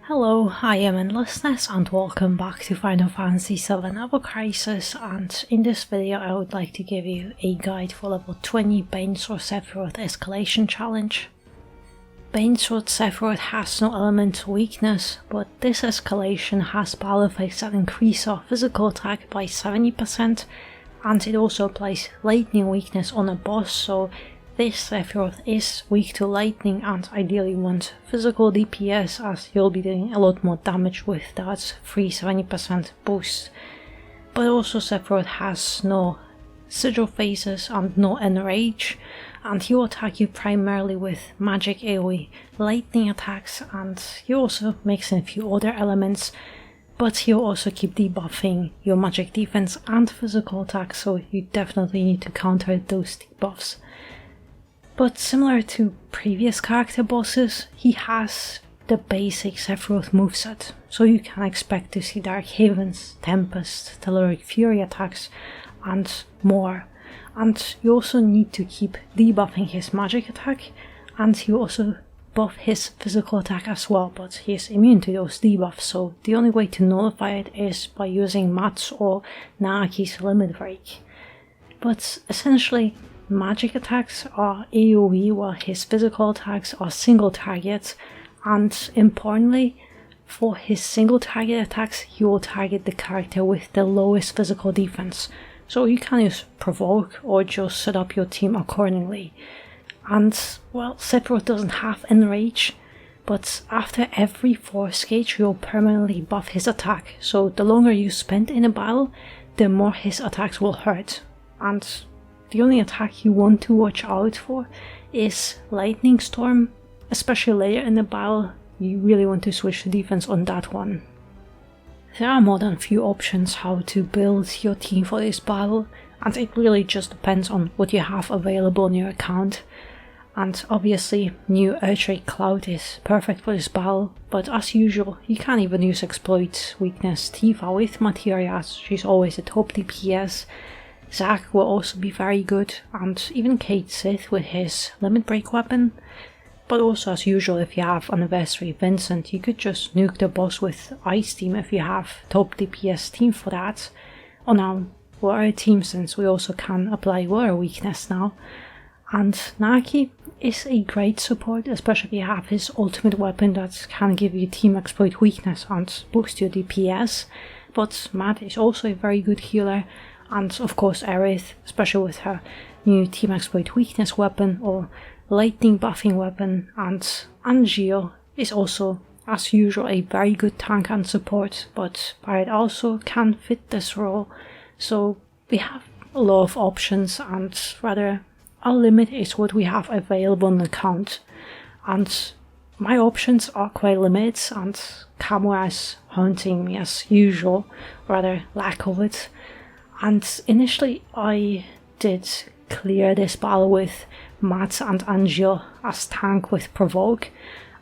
Hello, I am Endlessness and welcome back to Final Fantasy VII Ever Crisis, and in this video I would like to give you a guide for level 20 Banesword Sephiroth Escalation Challenge. Banesword Sephiroth has no elemental weakness, but this escalation has battle effects that increase our physical attack by 70%, and it also applies lightning weakness on a boss, so this Sephiroth is weak to lightning and ideally wants physical DPS, as you'll be doing a lot more damage with that free 70% boost. But also Sephiroth has no sigil phases and no enrage, and he will attack you primarily with magic AoE lightning attacks, and he also mix in a few other elements, but he'll also keep debuffing your magic defense and physical attacks, so you definitely need to counter those debuffs. But similar to previous character bosses, he has the basic Sephiroth moveset, so you can expect to see Dark Havens, Tempest, Telluric Fury attacks and more. And you also need to keep debuffing his magic attack, and he also buff his physical attack as well, but he is immune to those debuffs, so the only way to nullify it is by using Matt's or Naaki's Limit Break. But essentially, magic attacks are AoE while his physical attacks are single targets, and importantly, for his single target attacks he will target the character with the lowest physical defense, so you can use provoke or just set up your team accordingly. And well, Sephiroth doesn't have enrage, but after every force gauge you'll permanently buff his attack, so the longer you spend in a battle, the more his attacks will hurt. And the only attack you want to watch out for is Lightning Storm, especially later in the battle. You really want to switch to defense on that one. There are more than a few options how to build your team for this battle, and it really just depends on what you have available on your account. And obviously new Earthquake Cloud is perfect for this battle, but as usual you can even use Exploit Weakness Tifa with Materia, as she's always a top DPS. Zack will also be very good, and even Cait Sith with his Limit Break weapon. But also as usual, if you have Anniversary Vincent, you could just nuke the boss with Ice Team if you have top DPS team for that. On our Water team, since we also can apply Water Weakness now. And Naaki is a great support, especially if you have his ultimate weapon that can give you Team Exploit Weakness and boost your DPS. But Matt is also a very good healer. And of course Aerith, especially with her new Team Exploit Weakness weapon or Lightning buffing weapon, and Angeal is also, as usual, a very good tank and support, but Barret also can fit this role, so we have a lot of options, and rather our limit is what we have available on the account. And my options are quite limited, and Kamura is haunting me as usual, rather lack of it. And initially I did clear this battle with Matt and Angeal as tank with Provoke,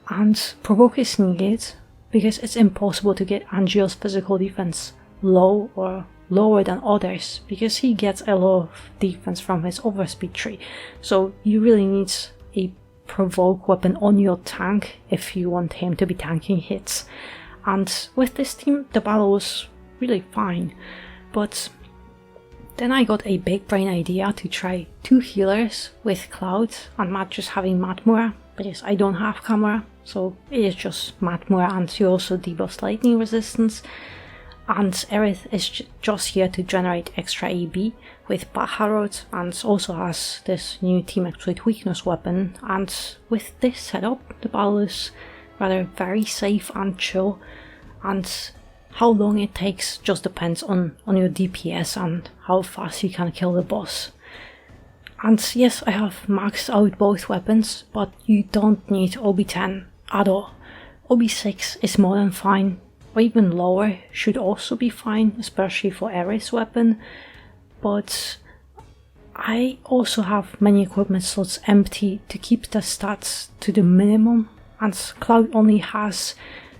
and Provoke is needed because it's impossible to get Angeal's physical defense low or lower than others, because he gets a lot of defense from his overspeed tree, so you really need a Provoke weapon on your tank if you want him to be tanking hits. And with this team the battle was really fine, but then I got a big brain idea to try 2 healers with Cloud and Matt just having Matmura, because I don't have Kamura, so it is just Matmura, and she also debuffs lightning resistance. And Aerith is just here to generate extra AB with Baneroth, and also has this new Team Exploit Weakness weapon. And with this setup the battle is rather very safe and chill, and how long it takes just depends on your DPS and how fast you can kill the boss. And yes, I have maxed out both weapons, but you don't need OB10 at all. OB6 is more than fine, or even lower should also be fine, especially for Aerith's weapon. But I also have many equipment slots empty to keep the stats to the minimum, and Cloud only has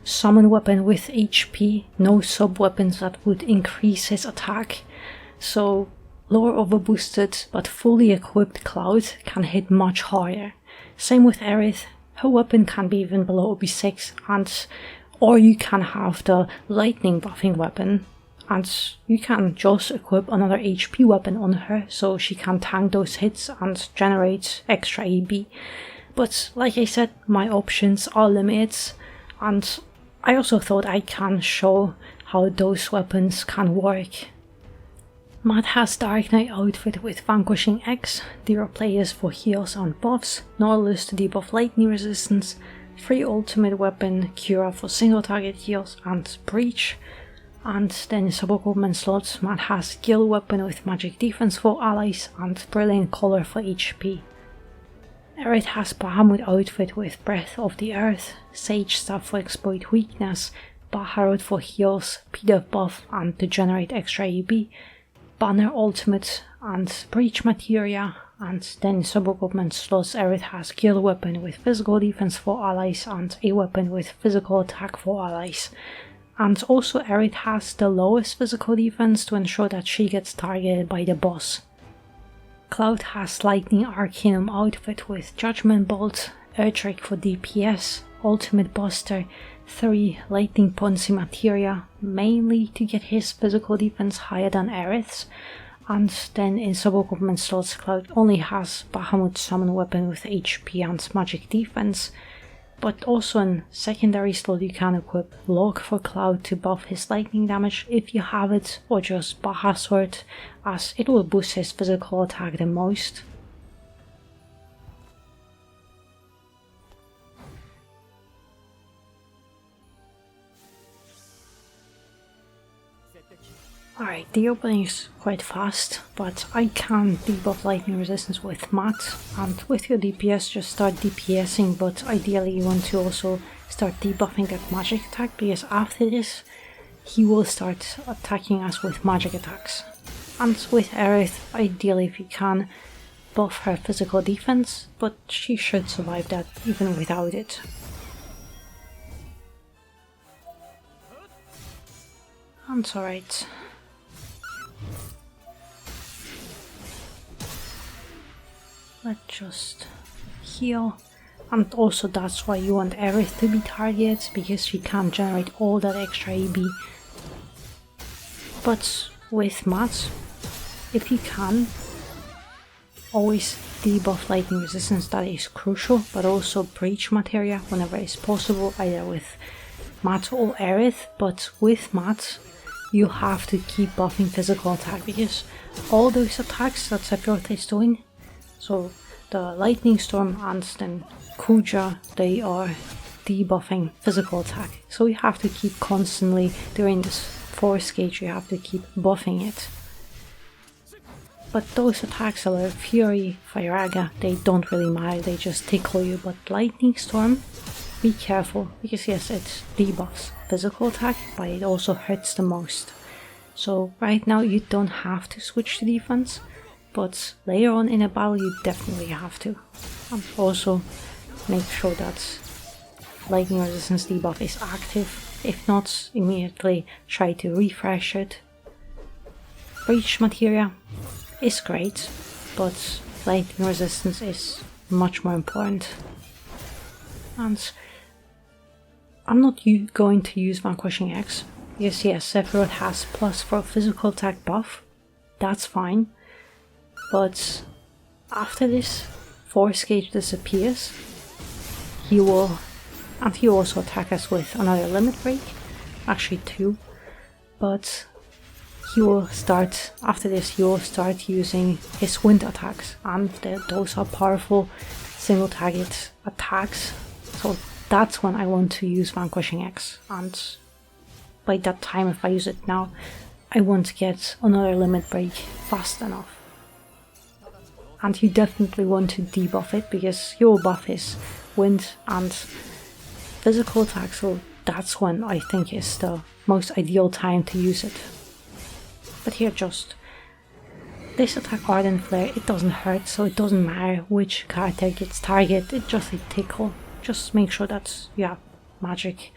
Summon weapon with HP, no sub weapons that would increase his attack. So lower overboosted but fully equipped Cloud can hit much harder. Same with Aerith, her weapon can be even below OB6, or you can have the lightning buffing weapon, and you can just equip another HP weapon on her so she can tank those hits and generate extra AB. But like I said, my options are limited, and I also thought I can show how those weapons can work. Matt has Dark Knight outfit with Vanquishing X, 0 players for heals and buffs, Nautilus to debuff lightning resistance, free ultimate weapon, Cura for single target heals and Breach. And then in sub-equipment slots, Matt has Gil weapon with magic defense for allies and Brilliant Color for HP. Aerith has Bahamut outfit with Breath of the Earth, Sage Staff for exploit weakness, Baharut for heals, P-Dev buff and to generate extra AB, Banner ultimate and Breach materia, and then sub-equipment slots Aerith has Gil weapon with physical defense for allies and a weapon with physical attack for allies. And also Aerith has the lowest physical defense to ensure that she gets targeted by the boss. Cloud has Lightning Arcanum outfit with Judgment Bolt, Earthquake for DPS, Ultimate Buster, 3 Lightning Ponzi materia, mainly to get his physical defense higher than Aerith's, and then in sub-equipment slots Cloud only has Bahamut summon weapon with HP and magic defense, but also in secondary slot you can equip Log for Cloud to buff his lightning damage if you have it, or just Banesword as it will boost his physical attack the most. Alright, the opening is quite fast, but I can debuff lightning resistance with Matt, and with your DPS just start DPSing, but ideally you want to also start debuffing that magic attack, because after this he will start attacking us with magic attacks. And with Aerith, ideally if you can, buff her physical defense, but she should survive that even without it. And alright. Let's just heal, and also that's why you want Aerith to be targeted, because she can generate all that extra AB. But with Matt, if you can, always debuff lightning resistance, that is crucial, but also breach materia whenever it's possible, either with Matt or Aerith. But with Matt, you have to keep buffing physical attack, because all those attacks that Sephiroth is doing, so the Lightning Storm and then Kuja, they are debuffing physical attack. So you have to keep constantly, during this force gauge, you have to keep buffing it. But those attacks are Fury, Firaga, they don't really matter, they just tickle you. But Lightning Storm, be careful, because yes, it debuffs physical attack, but it also hurts the most. So right now you don't have to switch to defense, but later on in a battle you definitely have to. And also make sure that lightning resistance debuff is active. If not, immediately try to refresh it. Breach materia is great, but lightning resistance is much more important. And I'm not going to use Vanquishing X, because yes, Sephiroth has +4 physical attack buff, that's fine. But after this force gauge disappears, he will also attack us with another limit break, actually 2, but he will start, after this he will start using his wind attacks, and those are powerful single target attacks, so that's when I want to use Vanquishing X, and by that time, if I use it now, I won't get another limit break fast enough. And you definitely want to debuff it, because you will buff his wind and physical attack, so that's when I think is the most ideal time to use it. But here just, this attack Ardent Flare, it doesn't hurt, so it doesn't matter which character gets targeted, it's just a tickle. Just make sure that you have magic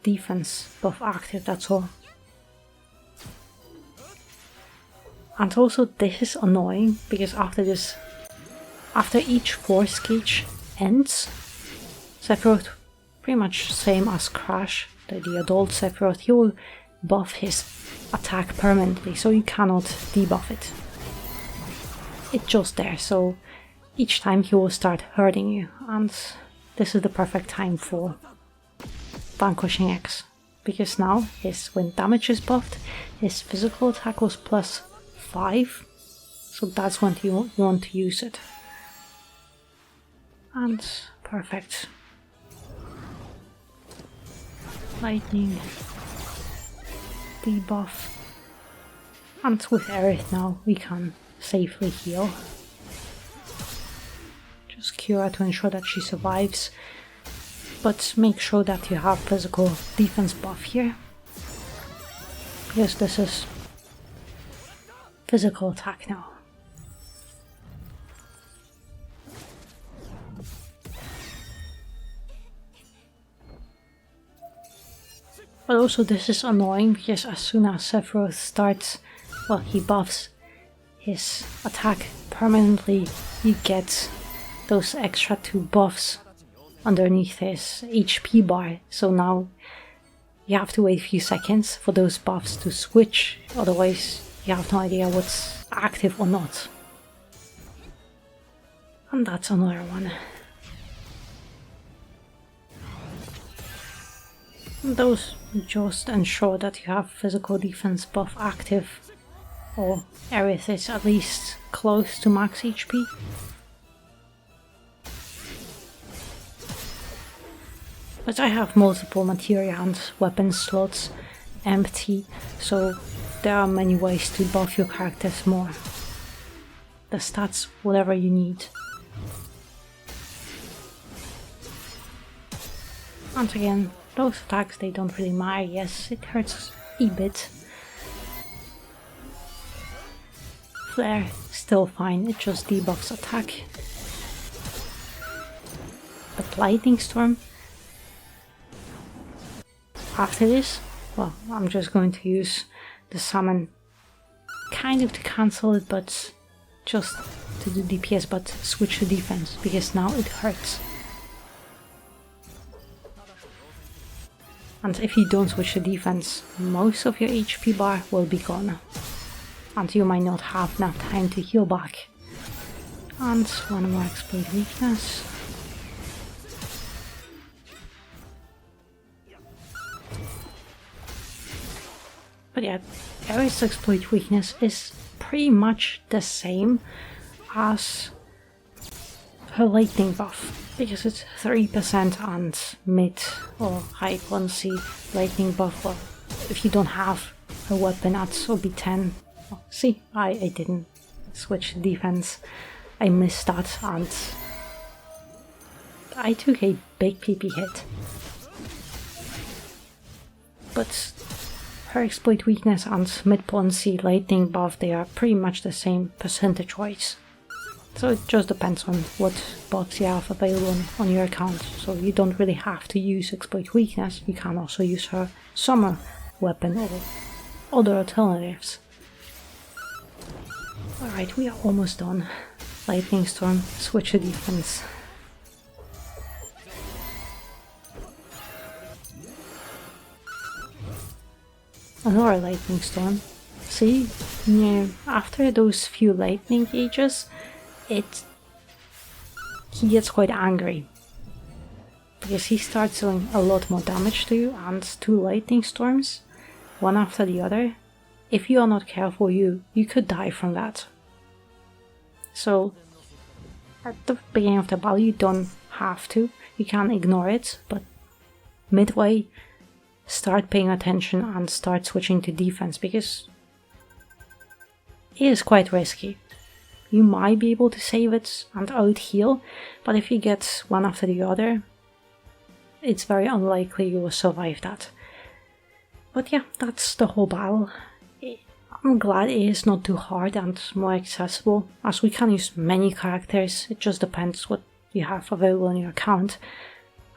defense buff active, that's all. And also this is annoying because after each force gauge ends, Sephiroth, pretty much same as Crash, the adult Sephiroth, he will buff his attack permanently, so you cannot debuff it. It's just there, so each time he will start hurting you, and this is the perfect time for Vanquishing X, because now when damage is buffed, his physical attack was +5, so that's when you want to use it. And perfect. Lightning, debuff, and with Aerith now we can safely heal. Just cure her to ensure that she survives, but make sure that you have physical defense buff here, because this is physical attack now. But also this is annoying because as soon as Sephiroth starts, well, he buffs his attack permanently, you get those extra 2 buffs underneath his HP bar. So now you have to wait a few seconds for those buffs to switch, otherwise you have no idea what's active or not. And that's another one. Those just ensure that you have physical defense buff active, or Aerith is at least close to max HP. But I have multiple materia and weapon slots empty, so there are many ways to buff your characters more. The stats, whatever you need. And again, those attacks, they don't really matter. Yes, it hurts a bit. Flare, still fine, it just debuffs attack. But Lightning Storm, after this, well, I'm just going to use the summon kind of to cancel it, but just to do DPS, but switch to defense, because now it hurts. And if you don't switch to defense, most of your HP bar will be gone, and you might not have enough time to heal back. And one more exploit weakness. But yeah, Aerith's exploit weakness is pretty much the same as her lightning buff, because it's 3% and mid or high potency lightning buff. Well, if you don't have a weapon, that will be 10. Oh, see, I didn't switch defense. I missed that and I took a big PP hit. But her exploit weakness and mid potency lightning buff, they are pretty much the same percentage wise. So it just depends on what buffs you have available on your account. So you don't really have to use exploit weakness, you can also use her summer weapon or other alternatives. Alright, we are almost done. Lightning Storm, switch to defense. Another Lightning Storm. See, yeah, after those few lightning gauges, he gets quite angry, because he starts doing a lot more damage to you, and 2 lightning storms, one after the other, if you are not careful, you could die from that. So at the beginning of the battle you don't have to, you can ignore it, but midway start paying attention and start switching to defense, because it is quite risky. You might be able to save it and out heal, but if you get one after the other, it's very unlikely you will survive that. But yeah, that's the whole battle. I'm glad it is not too hard and more accessible, as we can use many characters. It just depends what you have available on your account.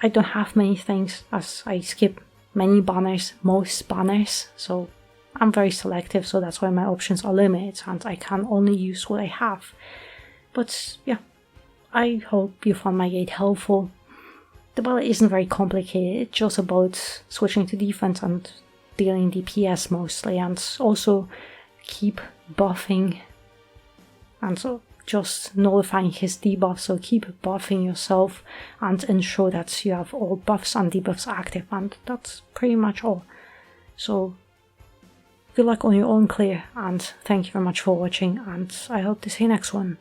I don't have many things, as I skip many banners, most banners, so I'm very selective, so that's why my options are limited and I can only use what I have. But yeah, I hope you found my guide helpful. The battle isn't very complicated, it's just about switching to defense and dealing DPS mostly, and also keep buffing, and so just nullifying his debuff, so keep buffing yourself and ensure that you have all buffs and debuffs active, and that's pretty much all. So good luck on your own clear, and thank you very much for watching, and I hope to see you next one.